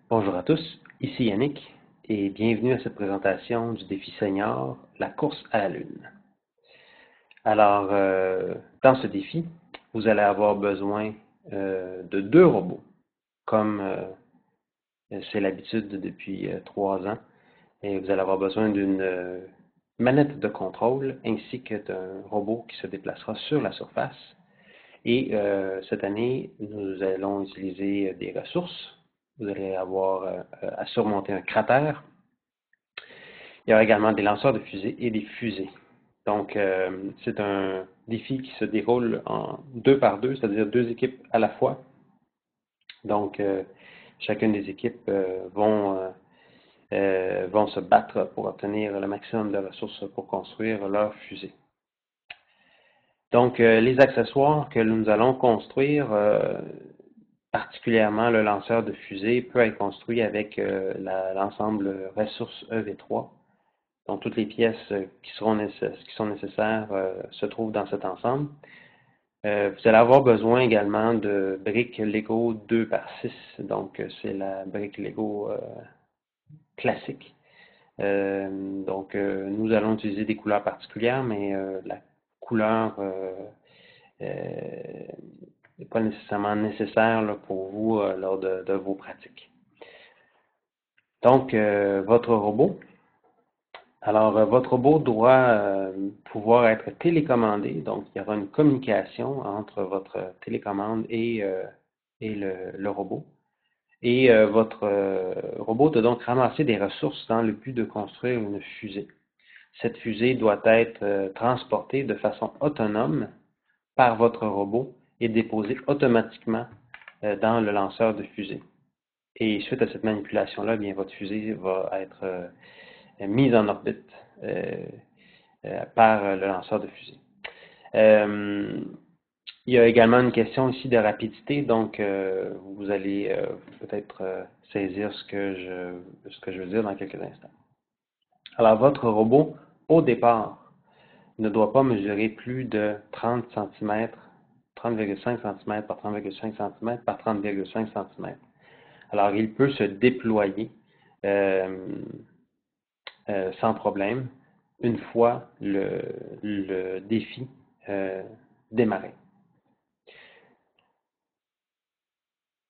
Bonjour à tous, ici Yannick et bienvenue à cette présentation du défi senior, la course à la Lune. Alors, dans ce défi, vous allez avoir besoin de deux robots, comme c'est l'habitude depuis 3 ans, et vous allez avoir besoin d'une manette de contrôle ainsi que d'un robot qui se déplacera sur la surface. Et cette année, nous allons utiliser des ressources. Vous allez avoir à surmonter un cratère. Il y aura également des lanceurs de fusées et des fusées. Donc, c'est un défi qui se déroule en 2 par 2, c'est-à-dire 2 équipes à la fois. Donc, chacune des équipes vont se battre pour obtenir le maximum de ressources pour construire leur fusée. Donc, les accessoires que nous allons construire, particulièrement le lanceur de fusée, peut être construit avec l'ensemble ressources EV3. Donc, toutes les pièces qui sont nécessaires se trouvent dans cet ensemble. Vous allez avoir besoin également de briques Lego 2 par 6. Donc, c'est la brique Lego classique. Nous allons utiliser des couleurs particulières, mais la couleur n'est pas nécessairement nécessaire là, pour vous lors de vos pratiques. Donc, votre robot. Alors, votre robot doit pouvoir être télécommandé, donc il y aura une communication entre votre télécommande et le robot. Et votre robot doit donc ramasser des ressources dans le but de construire une fusée. Cette fusée doit être transportée de façon autonome par votre robot et déposée automatiquement dans le lanceur de fusée. Et suite à cette manipulation-là, bien votre fusée va être mise en orbite par le lanceur de fusée. Il y a également une question ici de rapidité, donc vous allez peut-être saisir ce que je veux dire dans quelques instants. Alors, votre robot, au départ, ne doit pas mesurer plus de 30 cm, 30,5 cm par 30,5 cm par 30,5 cm. Alors, il peut se déployer sans problème une fois le défi démarré.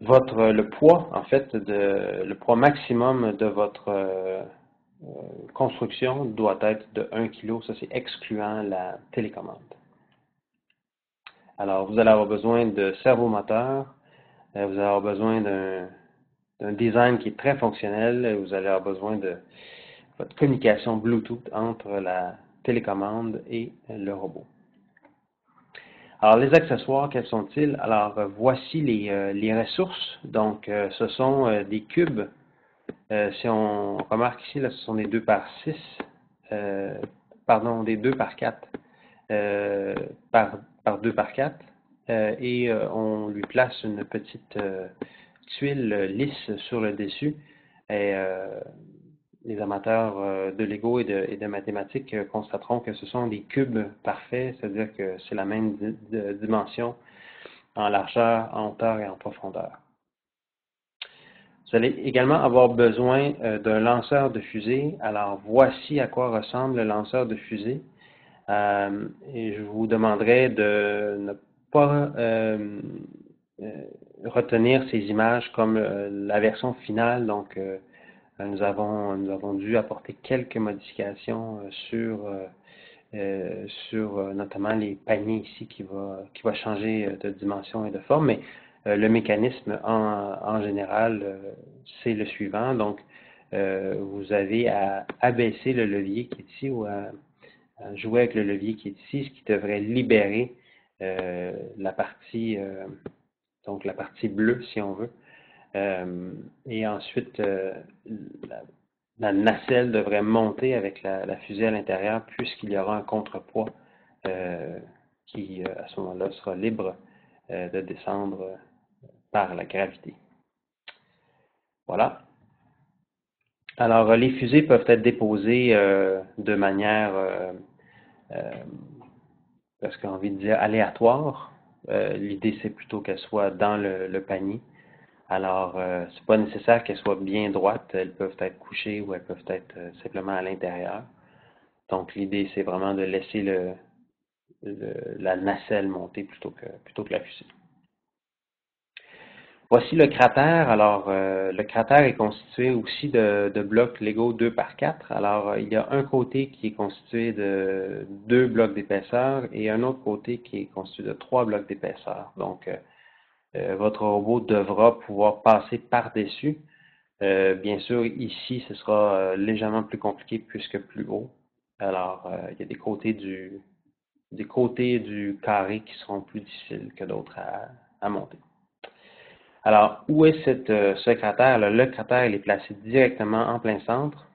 Le poids, en fait, le poids maximum de votre construction doit être de 1 kg. Ça, c'est excluant la télécommande. Alors, vous allez avoir besoin de servomoteurs. Vous allez avoir besoin d'un design qui est très fonctionnel. Vous allez avoir besoin de votre communication Bluetooth entre la télécommande et le robot. Alors, les accessoires, quels sont-ils? Alors, voici les ressources. Donc, ce sont des cubes. Si on remarque ici, là, ce sont des 2 par 6, pardon, des 2 par 4, par 2 par 4, et on lui place une petite tuile lisse sur le dessus. Et les amateurs de Lego et de mathématiques constateront que ce sont des cubes parfaits, c'est-à-dire que c'est la même dimension en largeur, en hauteur et en profondeur. Vous allez également avoir besoin d'un lanceur de fusée. Alors, voici à quoi ressemble le lanceur de fusée. Et je vous demanderai de ne pas retenir ces images comme la version finale. Donc, nous avons dû apporter quelques modifications sur notamment les paniers ici qui va changer de dimension et de forme, mais le mécanisme en général, c'est le suivant. Donc, vous avez à abaisser le levier qui est ici ou à jouer avec le levier qui est ici, ce qui devrait libérer la partie bleue, si on veut. Et ensuite, la nacelle devrait monter avec la fusée à l'intérieur puisqu'il y aura un contrepoids qui, à ce moment-là, sera libre de descendre par la gravité. Voilà. Alors, les fusées peuvent être déposées de manière, parce qu'on envie de dire, aléatoire. L'idée, c'est plutôt qu'elles soient dans le panier. Alors, c'est pas nécessaire qu'elles soient bien droites, elles peuvent être couchées ou elles peuvent être simplement à l'intérieur. Donc, l'idée, c'est vraiment de laisser la nacelle monter plutôt que la fusée. Voici le cratère. Alors, le cratère est constitué aussi de blocs Lego 2 par 4. Alors, il y a un côté qui est constitué de 2 blocs d'épaisseur et un autre côté qui est constitué de 3 blocs d'épaisseur. Donc, votre robot devra pouvoir passer par-dessus. Bien sûr, ici, ce sera légèrement plus compliqué puisque plus haut. Alors, il y a des côtés du carré qui seront plus difficiles que d'autres à monter. Alors, où est ce cratère? Le cratère, il est placé directement en plein centre.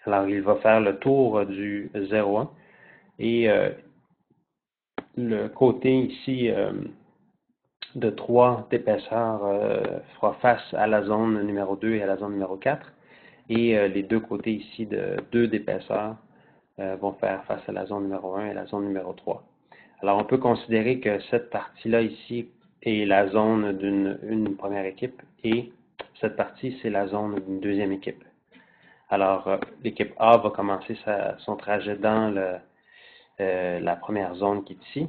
Alors, il va faire le tour du 0,1 et le côté ici de 3 d'épaisseur fera face à la zone numéro 2 et à la zone numéro 4. Et les deux côtés ici de 2 d'épaisseur vont faire face à la zone numéro 1 et la zone numéro 3. Alors, on peut considérer que cette partie-là ici est la zone d'une première équipe et cette partie, c'est la zone d'une deuxième équipe. Alors, l'équipe A va commencer son trajet dans la première zone qui est ici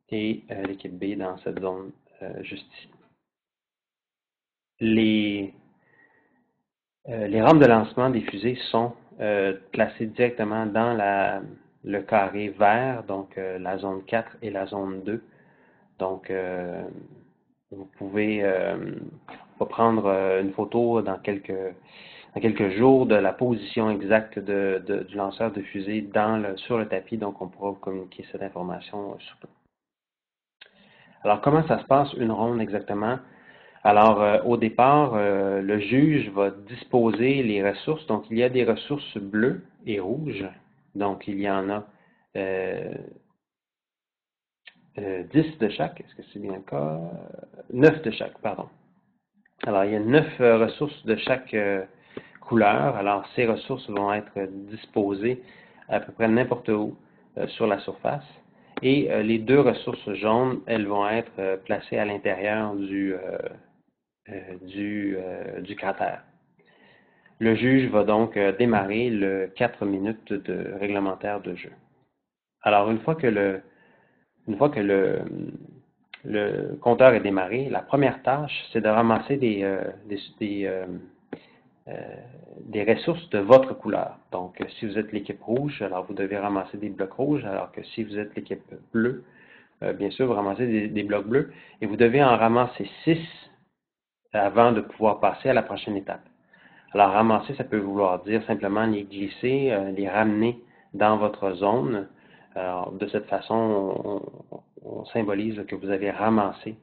et l'équipe B dans cette zone juste ici. Les rampes de lancement des fusées sont placées directement dans le carré vert, donc la zone 4 et la zone 2. Donc, vous pouvez prendre une photo dans quelques jours de la position exacte du lanceur de fusée sur le tapis, donc on pourra vous communiquer cette information sur peu. Alors, comment ça se passe une ronde exactement? Alors, au départ, le juge va disposer les ressources. Donc, il y a des ressources bleues et rouges. Donc, il y en a 10 de chaque. Est-ce que c'est bien le cas? 9 de chaque, pardon. Alors, il y a 9 ressources de chaque couleur. Alors, ces ressources vont être disposées à peu près n'importe où sur la surface. Et les 2 ressources jaunes, elles vont être placées à l'intérieur du cratère. Le juge va donc démarrer le 4 minutes réglementaire de jeu. Alors, une fois que le compteur est démarré, la première tâche, c'est de ramasser des ressources de votre couleur. Donc, si vous êtes l'équipe rouge, alors vous devez ramasser des blocs rouges, alors que si vous êtes l'équipe bleue, bien sûr, vous ramassez des blocs bleus, et vous devez en ramasser 6 avant de pouvoir passer à la prochaine étape. Alors, ramasser, ça peut vouloir dire simplement les glisser, les ramener dans votre zone. Alors, de cette façon, on symbolise que vous avez ramassé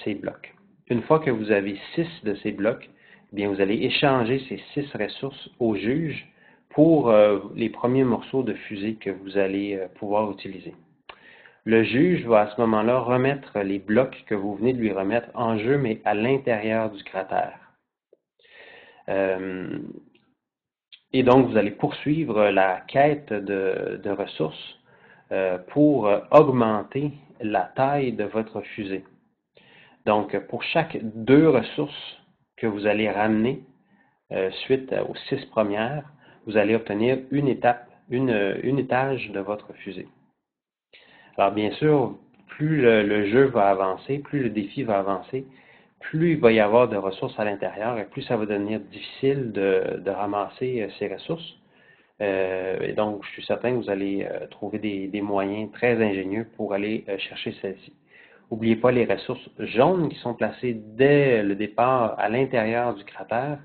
ces blocs. Une fois que vous avez 6 de ces blocs, eh bien, vous allez échanger ces 6 ressources au juge pour les premiers morceaux de fusée que vous allez pouvoir utiliser. Le juge va à ce moment-là remettre les blocs que vous venez de lui remettre en jeu, mais à l'intérieur du cratère. Et donc, vous allez poursuivre la quête de ressources pour augmenter la taille de votre fusée. Donc, pour chaque 2 ressources que vous allez ramener suite aux 6 premières, vous allez obtenir une étage de votre fusée. Alors, bien sûr, plus le jeu va avancer, plus le défi va avancer, plus il va y avoir de ressources à l'intérieur et plus ça va devenir difficile de ramasser ces ressources. Et donc, je suis certain que vous allez trouver des moyens très ingénieux pour aller chercher celles-ci. N'oubliez pas les ressources jaunes qui sont placées dès le départ à l'intérieur du cratère.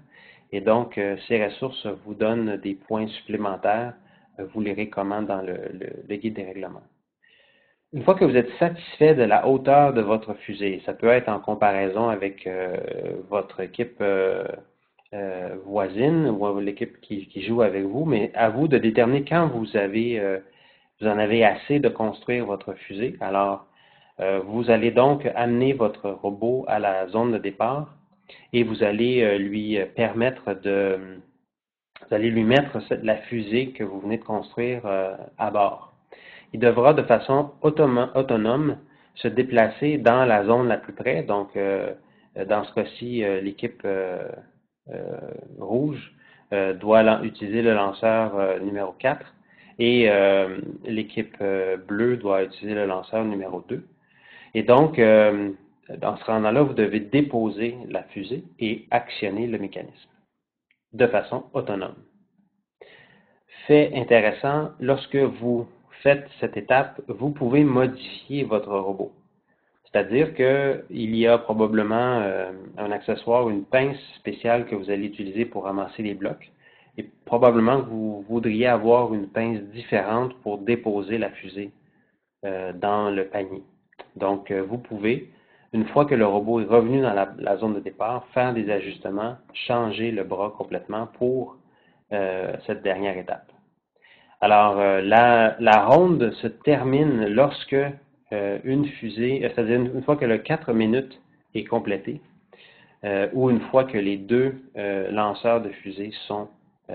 Et donc, ces ressources vous donnent des points supplémentaires. Vous les recommande dans le guide des règlements. Une fois que vous êtes satisfait de la hauteur de votre fusée, ça peut être en comparaison avec votre équipe voisine ou l'équipe qui joue avec vous, mais à vous de déterminer quand vous en avez assez de construire votre fusée. Alors, vous allez donc amener votre robot à la zone de départ et vous allez lui mettre la fusée que vous venez de construire à bord. Il devra de façon autonome se déplacer dans la zone la plus près, donc Dans ce cas-ci, l'équipe rouge doit utiliser le lanceur numéro 4 et l'équipe bleue doit utiliser le lanceur numéro 2. Et donc, dans ce rendant-là, vous devez déposer la fusée et actionner le mécanisme de façon autonome. Fait intéressant, lorsque vous faites cette étape, vous pouvez modifier votre robot. C'est-à-dire qu'il y a probablement un accessoire, une pince spéciale que vous allez utiliser pour ramasser les blocs. Et probablement que vous voudriez avoir une pince différente pour déposer la fusée dans le panier. Donc, vous pouvez, une fois que le robot est revenu dans la zone de départ, faire des ajustements, changer le bras complètement pour cette dernière étape. Alors, la ronde se termine lorsque une fusée, c'est-à-dire une fois que le 4 minutes est complété, ou une fois que les deux lanceurs de fusée sont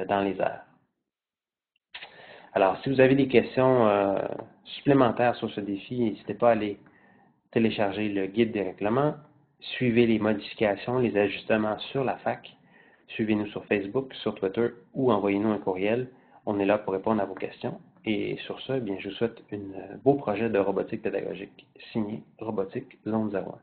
dans les airs. Alors, si vous avez des questions supplémentaires sur ce défi, n'hésitez pas à aller télécharger le guide des règlements, suivez les modifications, les ajustements sur la FAQ, suivez-nous sur Facebook, sur Twitter ou envoyez-nous un courriel. On est là pour répondre à vos questions. Et sur ce, bien, je vous souhaite un beau projet de robotique pédagogique signé Robotique Zone 01.